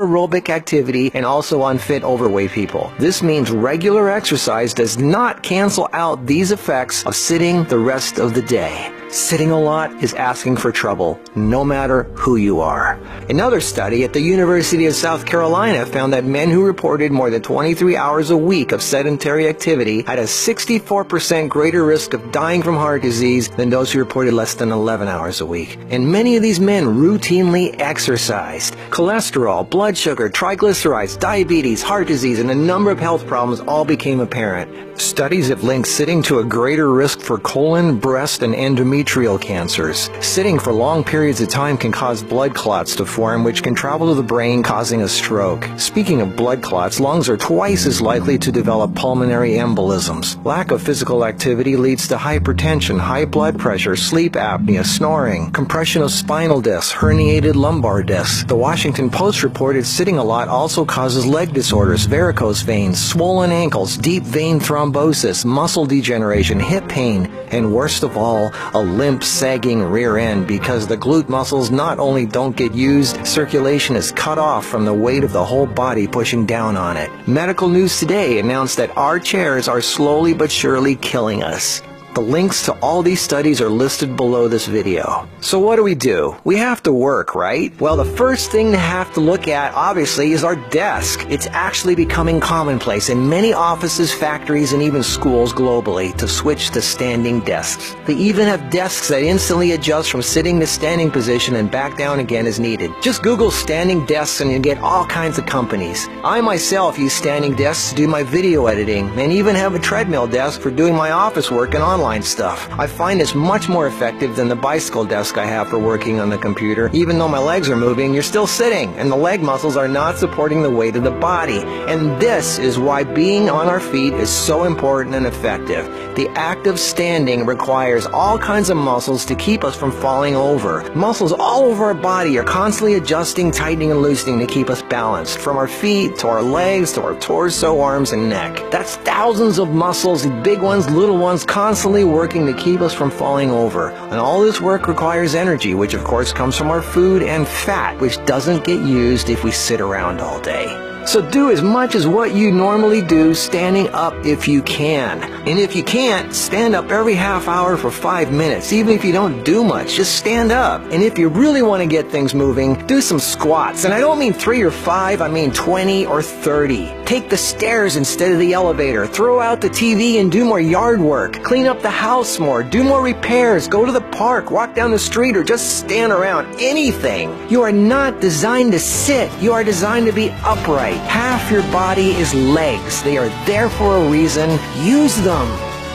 aerobic activity and also on fit overweight people. This means regular exercise does not cancel out these effects of sitting the rest of the day. Sitting a lot is asking for trouble, no matter who you are. Another study at the University of South Carolina found that men who reported more than 23 hours a week of sedentary activity had a 64% greater risk of dying from heart disease than those who reported less than 11 hours a week. And many of these men routinely exercised. Cholesterol, blood sugar, triglycerides, diabetes, heart disease, and a number of health problems all became apparent. Studies have linked sitting to a greater risk for colon, breast, and endometrial cancers. Sitting for long periods of time can cause blood clots to form, which can travel to the brain, causing a stroke. Speaking of blood clots, lungs are twice as likely to develop pulmonary embolisms. Lack of physical activity leads to hypertension, high blood pressure, sleep apnea, snoring, compression of spinal discs, herniated lumbar discs. The Washington Post reported sitting a lot also causes leg disorders, varicose veins, swollen ankles, deep vein thrombosis, muscle degeneration, hip pain, and worst of all, a limp, sagging rear end because the glute muscles not only don't get used, circulation is cut off from the weight of the whole body pushing down on it. Medical News Today announced that our chairs are slowly but surely killing us. The links to all these studies are listed below this video. So what do? We have to work, right? Well, the first thing to have to look at, obviously, is our desk. It's actually becoming commonplace in many offices, factories, and even schools globally to switch to standing desks. They even have desks that instantly adjust from sitting to standing position and back down again as needed. Just Google standing desks and you get all kinds of companies. I myself use standing desks to do my video editing and even have a treadmill desk for doing my office work and online stuff. I find this much more effective than the bicycle desk I have for working on the computer. Even though my legs are moving, you're still sitting, and the leg muscles are not supporting the weight of the body. And this is why being on our feet is so important and effective. The act of standing requires all kinds of muscles to keep us from falling over. Muscles all over our body are constantly adjusting, tightening, and loosening to keep us balanced, from our feet to our legs to our torso, arms, and neck. That's thousands of muscles, big ones, little ones, constantly working to keep us from falling over. And all this work requires energy, which of course comes from our food, and fat, which doesn't get used if we sit around all day. So do as much as what you normally do standing up if you can. And if you can't, stand up every half hour for 5 minutes. Even if you don't do much, just stand up. And if you really want to get things moving, do some squats. And I don't mean 3 or 5, I mean 20 or 30. Take the stairs instead of the elevator. Throw out the TV and do more yard work. Clean up the house more. Do more repairs. Go to the park. Walk down the street or just stand around. Anything. You are not designed to sit. You are designed to be upright. Half your body is legs. They are there for a reason. Use them.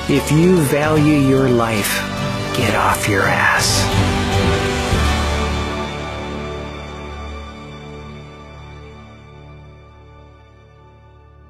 If you value your life, get off your ass.